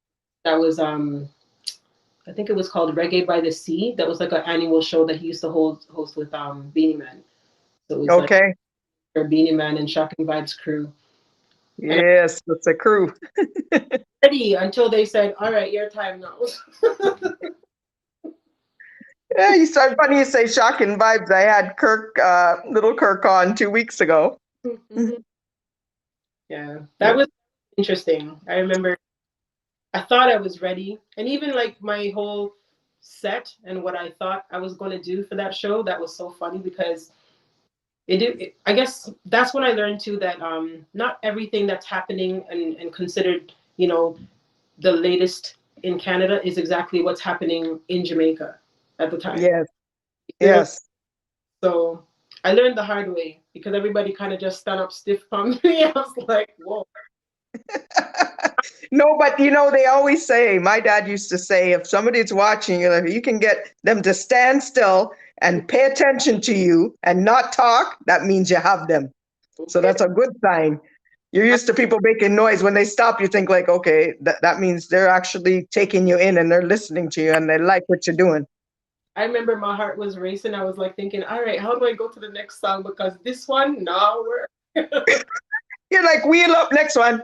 Speaker 2: that was I think it was called Reggae by the Sea. That was like an annual show that he used to host with Beanie Man. So it was like
Speaker 1: Okay.
Speaker 2: Beanie Man and Shocking Vibes crew. And I
Speaker 1: Yes. That's a crew.
Speaker 2: was ready until they said, "All right, your time now."
Speaker 1: Yeah, you start funny you say shocking vibes. I had Kirk, little Kirk on 2 weeks ago.
Speaker 2: Yeah, that was interesting. I remember I thought I was ready, and even like my whole set and what I thought I was going to do for that show. That was so funny because I guess that's when I learned too that not everything that's happening and considered, the latest in Canada is exactly what's happening in Jamaica at the time.
Speaker 1: Yes.
Speaker 2: You know,
Speaker 1: Yes.
Speaker 2: so I learned the hard way because everybody kind of just stand up stiff on me. I was like, whoa.
Speaker 1: No, but they always say, my dad used to say, if somebody's watching you, if you can get them to stand still and pay attention to you and not talk, that means you have them. So
Speaker 2: Okay.
Speaker 1: that's a good sign. You're used to people making noise. When they stop, you think like, okay, that means they're actually taking you in and they're listening to you and they like what you're doing.
Speaker 2: I remember my heart was racing. I was like thinking, all right, how do I go to the next song? Because this one, no, we're
Speaker 1: You're like, wheel up, next one.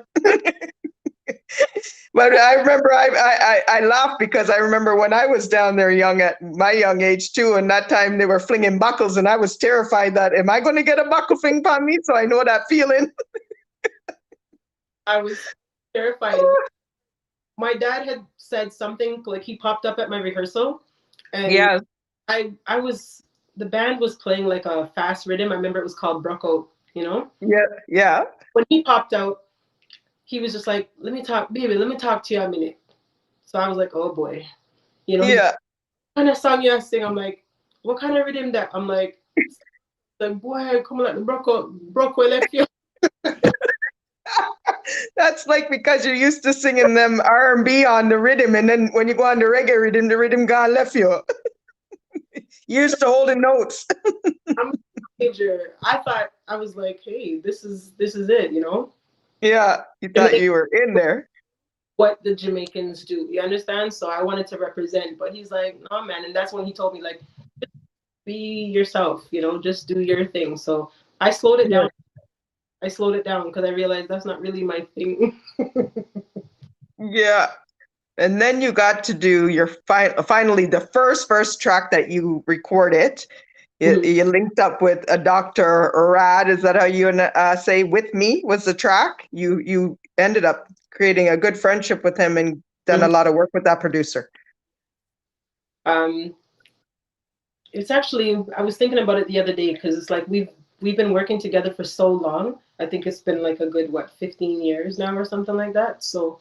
Speaker 1: But I remember I laughed because I remember when I was down there young at my young age too, and that time they were flinging buckles, and I was terrified that am I going to get a buckle fling on me? So I know that feeling.
Speaker 2: I was terrified. My dad had said something like he popped up at my rehearsal, and
Speaker 1: Yeah,
Speaker 2: I was the band was playing like a fast rhythm. I remember it was called Brocco,
Speaker 1: yeah, yeah,
Speaker 2: When he popped out, he was just like, "Let me talk, baby. Let me talk to you a minute." So I was like, "Oh boy," He's like,
Speaker 1: yeah.
Speaker 2: "What kind of song you sing?" I'm like, "What kind of rhythm that?" I'm like, "Boy, come on, like the Brocco left you."
Speaker 1: That's like because you're used to singing them R&B on the rhythm, and then when you go on the rhythm gone left you. You used to holding notes.
Speaker 2: I'm a teenager. I thought I was like, "Hey, this is it."
Speaker 1: Yeah, you thought
Speaker 2: Jamaica,
Speaker 1: you were in there.
Speaker 2: what the Jamaicans do. You understand? So I wanted to represent, but he's like, "No, man," and that's when he told me like, "Be yourself. Just do your thing." So I slowed it
Speaker 1: Yeah.
Speaker 2: down. I slowed it down because I realized that's not really my thing.
Speaker 1: Yeah. And then you got to do your finally the first track that you recorded. You,
Speaker 2: Mhm.
Speaker 1: you linked up with a Dr. Rad. Is that how you say "With Me" was the track? You ended up creating a good friendship with him and done a
Speaker 2: Mhm.
Speaker 1: lot of work with that producer.
Speaker 2: Um, it's actually I was thinking about it the other day because it's like we've been working together for so long. I think it's been like a good, what, 15 years now or something like that. So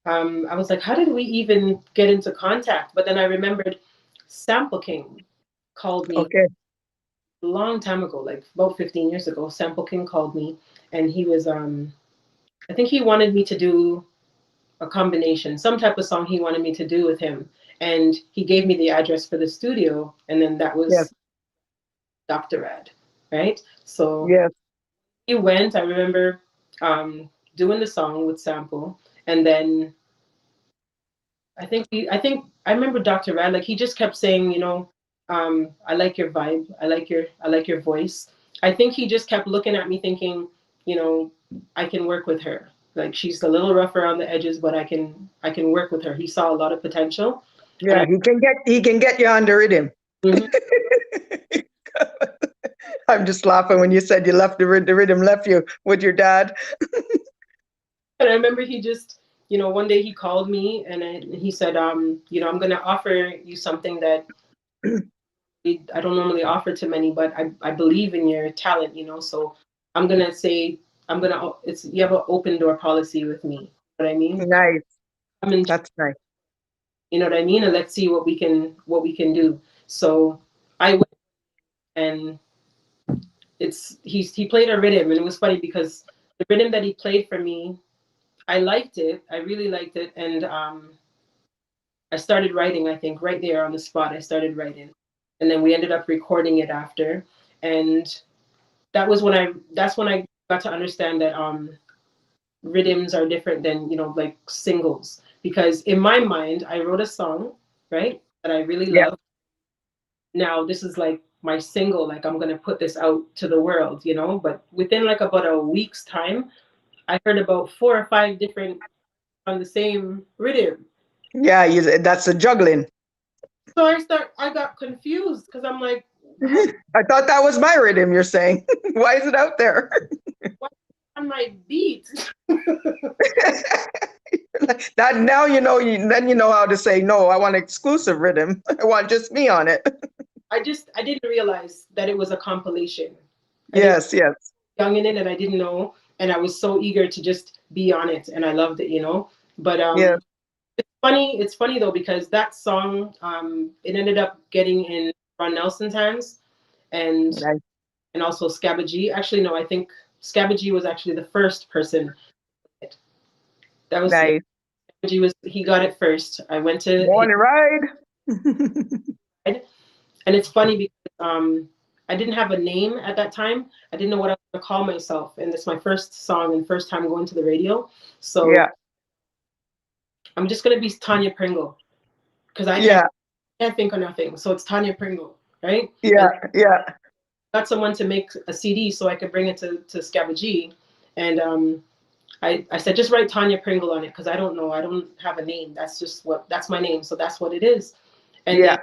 Speaker 2: I was like, how did we even get into contact? But then I remembered Sample King called me
Speaker 1: Okay.
Speaker 2: a long time ago, like about 15 years ago. Sample King called me, and he was, I think he wanted me to do a combination, some type of song he wanted me to do with him. And he gave me the address for the studio, and then that
Speaker 1: Yes.
Speaker 2: was Dr. Rad, right? So
Speaker 1: Yes.
Speaker 2: he went, I remember doing the song with Sample, and then I remember Dr. Rad, like he just kept saying, I like your vibe, I like your voice. I think he just kept looking at me thinking, you know, I can work with her. Like she's a little rough around the edges, but I can work with her. He saw a lot of potential. And
Speaker 1: Yeah, he can get you under rhythm.
Speaker 2: Mhm.
Speaker 1: I'm just laughing when you said you left the rhythm left you with your dad.
Speaker 2: And I remember he just, one day he called me and he said, I'm going to offer you something that I don't normally offer to many, but I believe in your talent, so I'm going to say, you have an open door policy with me. You know what I mean?
Speaker 1: Nice.
Speaker 2: Come and,
Speaker 1: That's nice.
Speaker 2: you know what I mean? And let's see what we can do. So I went, and he played a rhythm, and it was funny because the rhythm that he played for me, I liked it. I really liked it. And I started writing, I think, right there on the spot. I started writing. And then we ended up recording it after. And that's when I got to understand that rhythms are different than, like singles. Because in my mind, I wrote a song, right, that I really
Speaker 1: Yeah.
Speaker 2: love. Now this is like my single, like I'm gonna put this out to the world, But within like about a week's time, I heard about 4 or 5 different on the same rhythm.
Speaker 1: Yeah, that's a juggling.
Speaker 2: So I got confused because I'm like, how
Speaker 1: I thought that was my rhythm, you're saying. Why is it out there?
Speaker 2: what on my beat?
Speaker 1: That now then you know how to say no, I want exclusive rhythm. I want just me on it.
Speaker 2: I didn't realize that it was a compilation. I didn't
Speaker 1: Yes, yes.
Speaker 2: young in it, and I didn't know, and I was so eager to just be on it, and I loved it. But
Speaker 1: Yes.
Speaker 2: it's funny though because that song it ended up getting in Ron Nelson's hands, and
Speaker 1: Nice.
Speaker 2: and also Scabba G. Actually, no, I think Scabba G was actually the first person. That was
Speaker 1: Nice.
Speaker 2: he got it first. I went to his
Speaker 1: Morning ride.
Speaker 2: side, and it's funny because I didn't have a name at that time. I didn't know what I was gonna call myself, and it's my first song and first time going to the radio. So
Speaker 1: Yeah.
Speaker 2: I'm just gonna be Tanya Pringle because I can't
Speaker 1: Yeah.
Speaker 2: can't think of nothing. So it's Tanya Pringle, right? And
Speaker 1: Yeah. Yeah.
Speaker 2: got someone to make a CD so I could bring it to Scabba G, and I said just write Tanya Pringle on it because I don't know, I don't have a name. That's my name, so that's what it is. And then
Speaker 1: Yeah.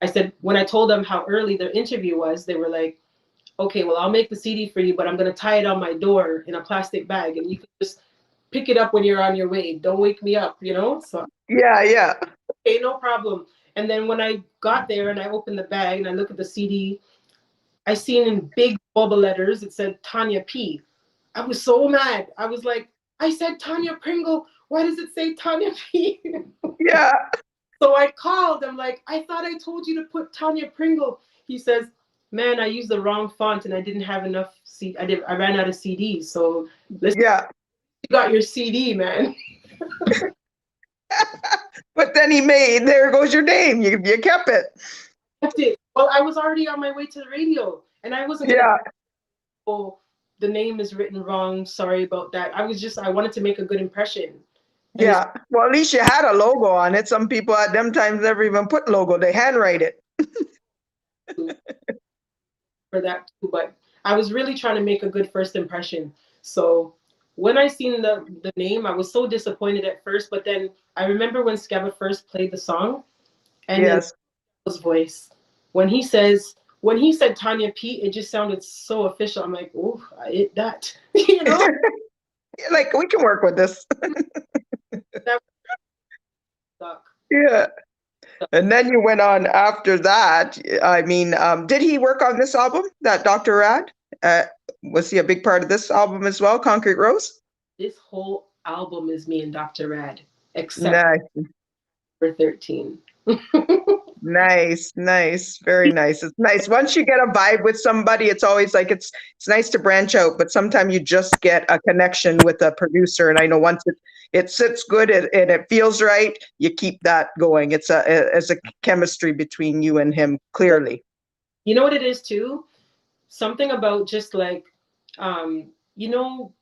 Speaker 2: I said when I told them how early the interview was, they were like, okay, well I'll make the CD for you, but I'm gonna tie it on my door in a plastic bag, and you can just pick it up when you're on your way. Don't wake me up. So
Speaker 1: Yeah. Yeah.
Speaker 2: okay, no problem. And then when I got there and I opened the bag and I look at the CD, I seen in big bubble letters it said Tanya P. I was so mad. I was like, I said Tanya Pringle. Why does it say Tanya P?
Speaker 1: Yeah.
Speaker 2: So I called. I'm like, I thought I told you to put Tanya Pringle. He says, man, I used the wrong font and I didn't have enough I ran out of CDs. So listen,
Speaker 1: Yeah.
Speaker 2: you got your CD, man.
Speaker 1: But then there goes your name. You kept it.
Speaker 2: That's it. Well, I was already on my way to the radio and I wasn't gonna
Speaker 1: Yeah.
Speaker 2: oh, the name is written wrong. Sorry about that. I wanted to make a good impression. And it's
Speaker 1: Yeah. Well, at least you had a logo on it. Some people at them times never even put logo. They handwrite it.
Speaker 2: for that too, but I was really trying to make a good first impression. So when I seen the name, I was so disappointed at first, but then I remember when Scabba first played the song and then
Speaker 1: Yes.
Speaker 2: his voice. When he said Tanya P, it just sounded so official. I'm like, oh, I hit that. you know?
Speaker 1: Like we can work with this.
Speaker 2: That stuck.
Speaker 1: Yeah. And then you went on after that. I mean, did he work on this album, that Dr. Rad? Was he a big part of this album as well, Concrete Rose?
Speaker 2: This whole album is me and Dr. Rad, except
Speaker 1: Nice,
Speaker 2: for 13.
Speaker 1: nice, nice, very nice. It's nice. Once you get a vibe with somebody, it's always like it's nice to branch out, but sometimes you just get a connection with a producer. And I know once it sits good and it feels right, you keep that going. It's a chemistry between you and him, clearly.
Speaker 2: You know what it is too? Something about just like, you know,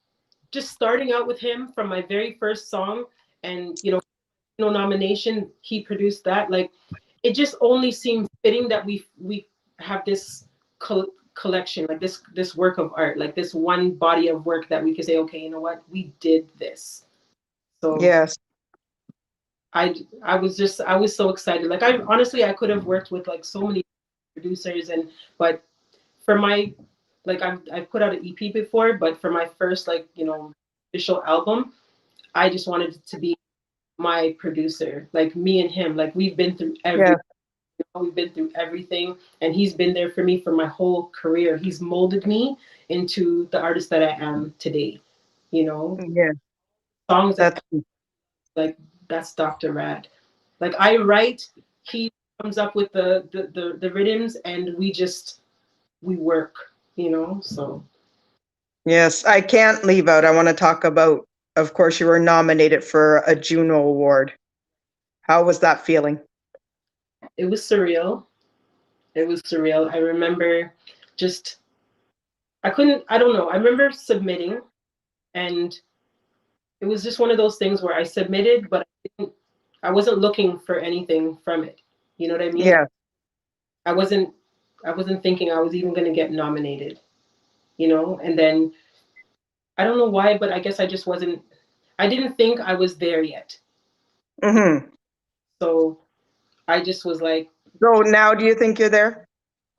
Speaker 2: just starting out with him from my very first song, and nomination, he produced that. Like, it just only seemed fitting that we have this collection, like this work of art, like this one body of work that we could say, okay, you know what, we did this. So
Speaker 1: Yes.
Speaker 2: I was so excited. Like, I honestly, I could have worked with like so many producers, but for my, like, I've put out an EP before, but for my first, like, official album, I just wanted it to be my producer, like me and him. Like, we've been through
Speaker 1: Yeah.
Speaker 2: we've been through everything, and he's been there for me for my whole career. He's molded me into the artist that I am today.
Speaker 1: Yeah.
Speaker 2: Songs that,
Speaker 1: That's
Speaker 2: like, that's Dr. Rad. Like, I write, he comes up with the rhythms, and we work. So.
Speaker 1: yes. I can't leave out. I want to talk about, of course, you were nominated for a Juno Award. How was that feeling?
Speaker 2: It was surreal. It was surreal. I remember just, I don't know. I remember submitting, and it was just one of those things where I submitted, but I wasn't looking for anything from it. You know what I mean?
Speaker 1: Yeah.
Speaker 2: I wasn't thinking I was even going to get nominated, and then I don't know why, but I guess I didn't think I was there yet.
Speaker 1: Mm-hmm.
Speaker 2: So I just was like,
Speaker 1: So now do you think you're there?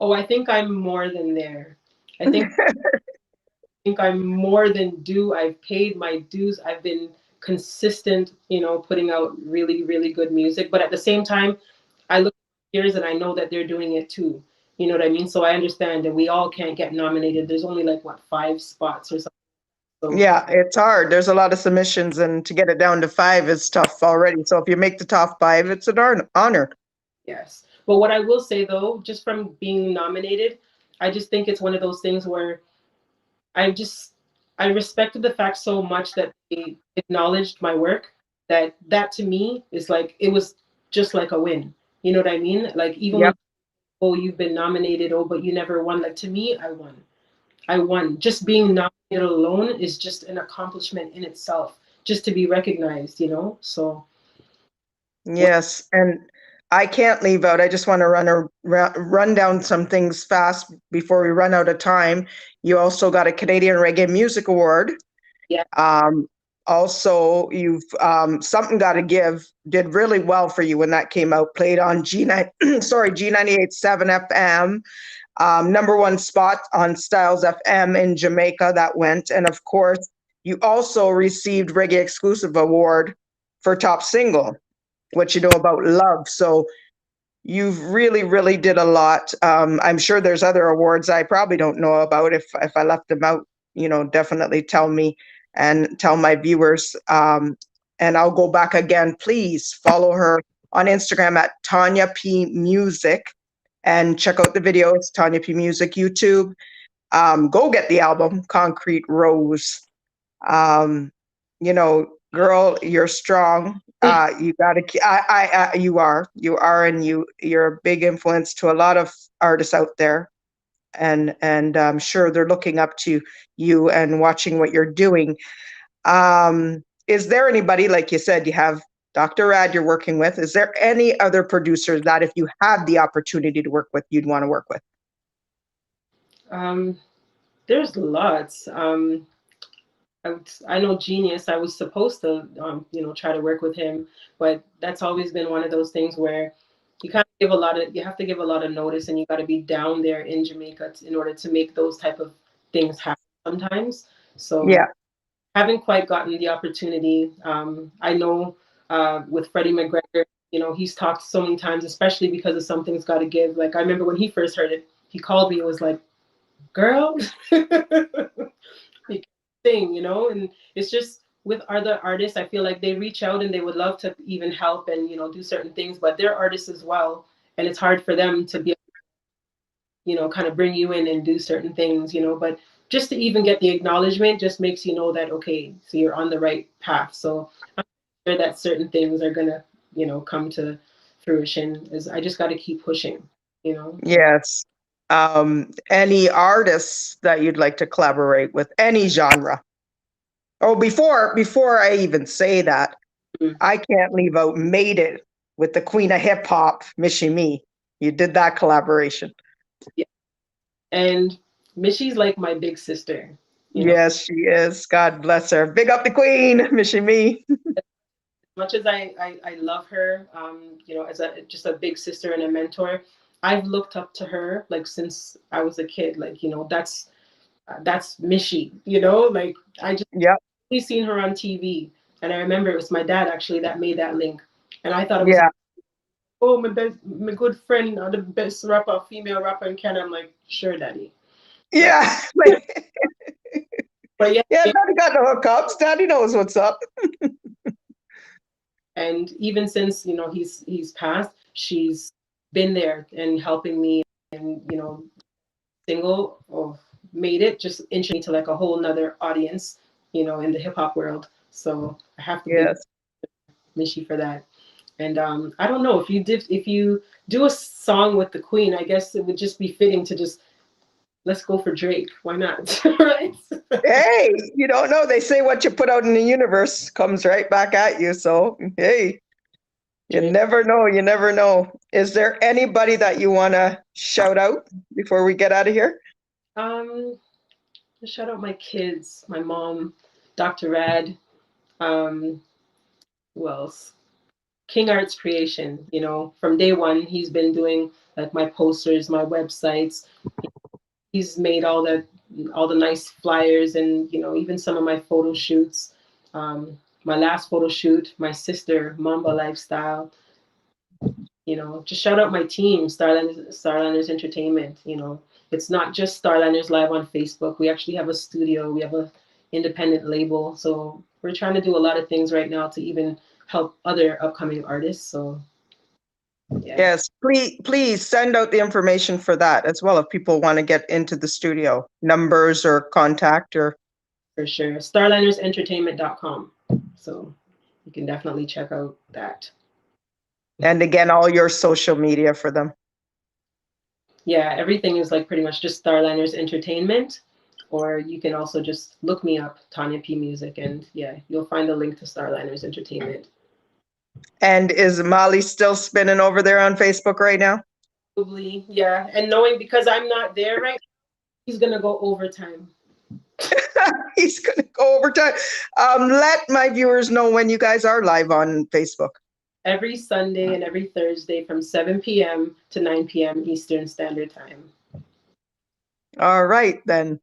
Speaker 2: oh, I think I'm more than there. I think I'm more than due. I've paid my dues. I've been consistent, putting out really, really good music. But at the same time, I look at peers and I know that they're doing it too. You know what I mean? So I understand that we all can't get nominated. There's only like, what, 5 spots or something. So,
Speaker 1: Yeah, it's hard. There's a lot of submissions, and to get it down to 5 is tough already. So if you make the top 5, it's an honor.
Speaker 2: yes. But what I will say though, just from being nominated, I just think it's one of those things where I respected the fact so much that they acknowledged my work, that to me is like, it was just like a win. You know what I mean? Like, even when,
Speaker 1: Yep.
Speaker 2: oh, you've been nominated, oh, but you never won. Like, to me, I won. I won. Just being nominated alone is just an accomplishment in itself, just to be recognized. So
Speaker 1: Yes, and I can't leave out. I just want to run down some things fast before we run out of time. You also got a Canadian Reggae Music Award.
Speaker 2: yeah,
Speaker 1: Um, Also, you've Something Gotta Give did really well for you when that came out. Played on G9, sorry, G98.7 FM. #1 spot on Styles FM in Jamaica that went. And of course, you also received Reggae Exclusive Award for top single, What You Know About Love. So you've really, really did a lot. I'm sure there's other awards I probably don't know about. If I left them out, definitely tell me and tell my viewers. And I'll go back again. Please follow her on Instagram at Tanya P Music and check out the videos, Tanya P Music, YouTube. Go get the album, Concrete Rose. Um, Girl, you're strong. You gotta, you are, and you're a big influence to a lot of artists out there. And I'm sure they're looking up to you and watching what you're doing. Is there anybody, like you said, you have Dr. Rad you're working with? Is there any other producers that if you had the opportunity to work with, you'd want to work with?
Speaker 2: there's lots. I know Genius. I was supposed to, try to work with him, but that's always been one of those things where you have to give a lot of notice, and you got to be down there in Jamaica in order to make those type of things happen sometimes. So
Speaker 1: Yeah.
Speaker 2: haven't quite gotten the opportunity. I know with Freddie McGregor, he's talked so many times, especially because of Something's Gotta Give. Like, I remember when he first heard it, he called me and was like, girl, you thing, you know. And it's just with other artists, I feel like they reach out and they would love to even help and do certain things, but they're artists as well, and it's hard for them to be kind of bring you in and do certain things, but just to even get the acknowledgement just makes you know that okay, so you're on the right path. So I'm sure that certain things are gonna come to fruition. Is I just got to keep pushing.
Speaker 1: Yes. Any artists that you'd like to collaborate with, any genre? Oh, before I even say that,
Speaker 2: Mhm.
Speaker 1: I can't leave out Made It with the Queen of Hip Hop, Michie Me. You did that collaboration.
Speaker 2: Yeah. And Mishy's like my big sister.
Speaker 1: Yes, she is. God bless her. Big up the Queen, Michie Me.
Speaker 2: Much as I love her, as just a big sister and a mentor, I've looked up to her like since I was a kid. Like, that's Mishy, like I just
Speaker 1: Yep.
Speaker 2: seen her on TV. And I remember it was my dad actually that made that link. And I thought it was,
Speaker 1: Yeah.
Speaker 2: oh, my good friend, the best rapper, female rapper in Canada. I'm like, sure, daddy.
Speaker 1: Yeah.
Speaker 2: But yeah,
Speaker 1: Yeah, Daddy got the hookups. Daddy knows what's up.
Speaker 2: and even since he's passed, she's been there and helping me, and single or Made It just introduced me to like a whole nother audience, in the hip hop world. So I have to be
Speaker 1: Yes.
Speaker 2: Mishy for that. And I don't know if you do a song with the Queen, I guess it would just be fitting to just let's go for Drake. Why not? Right?
Speaker 1: Hey, you don't know. They say what you put out in the universe comes right back at you. So, hey, you
Speaker 2: Drake.
Speaker 1: never know. You never know. Is there anybody that you want to shout out before we get out of here?
Speaker 2: Um, Shout out my kids, my mom, Dr. Rad. Um, who else? King Arts Creation. From day one, he's been doing like my posters, my websites. He's made all the nice flyers, and even some of my photo shoots. My last photo shoot, my sister Mamba Lifestyle. Just shout out my team, Starlanders Entertainment. It's not just Starlanders Live on Facebook. We actually have a studio. We have a independent label. So we're trying to do a lot of things right now to even help other upcoming artists. So yeah.
Speaker 1: Yes, please send out the information for that as well if people want to get into the studio, numbers or contact or.
Speaker 2: For sure. StarlandersEntertainment.com. So you can definitely check out that.
Speaker 1: And again, all your social media for them.
Speaker 2: Yeah, everything is like pretty much just Starlanders Entertainment, or you can also just look me up, Tanya P Music, and yeah, you'll find a link to Starlanders Entertainment.
Speaker 1: And is Molly still spinning over there on Facebook right now?
Speaker 2: Probably, yeah. And knowing because I'm not there right now, he's gonna go overtime.
Speaker 1: He's going to go overtime. Let my viewers know when you guys are live on Facebook.
Speaker 2: Every Sunday and every Thursday from 7 p.m. to 9 p.m. Eastern Standard Time.
Speaker 1: All right, then.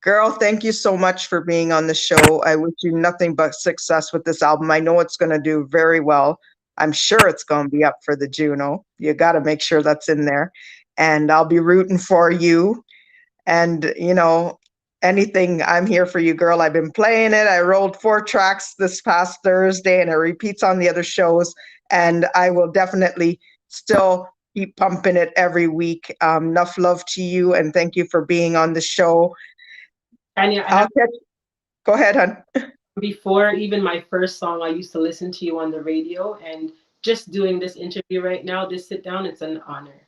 Speaker 1: Girl, thank you so much for being on the show. I wish you nothing but success with this album. I know it's going to do very well. I'm sure it's going to be up for the Juno. You got to make sure that's in there. And I'll be rooting for you. And, anything, I'm here for you, girl. I've been playing it. I rolled 4 tracks this past Thursday, and it repeats on the other shows. And I will definitely still keep pumping it every week. Enough love to you, and thank you for being on the show.
Speaker 2: Tanya,
Speaker 1: Go ahead, hon.
Speaker 2: before even my first song, I used to listen to you on the radio, and just doing this interview right now, this sit down, it's an honor.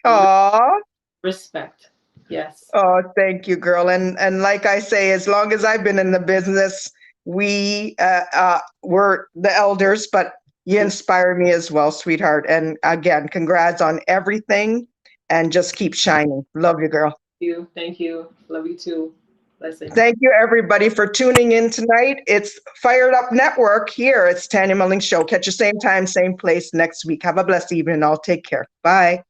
Speaker 1: Aw.
Speaker 2: Respect. Yes.
Speaker 1: Oh, thank you, girl. And like I say, as long as I've been in the business, we're the elders, but you inspire me as well, sweetheart. And again, congrats on everything, and just keep shining. Love you, girl.
Speaker 2: Thank you. Love you too. Blessings.
Speaker 1: Thank you, everybody, for tuning in tonight. It's Fired Up Network here. It's Tanya Mullings Show. Catch you same time, same place next week. Have a blessed evening. All take care. Bye.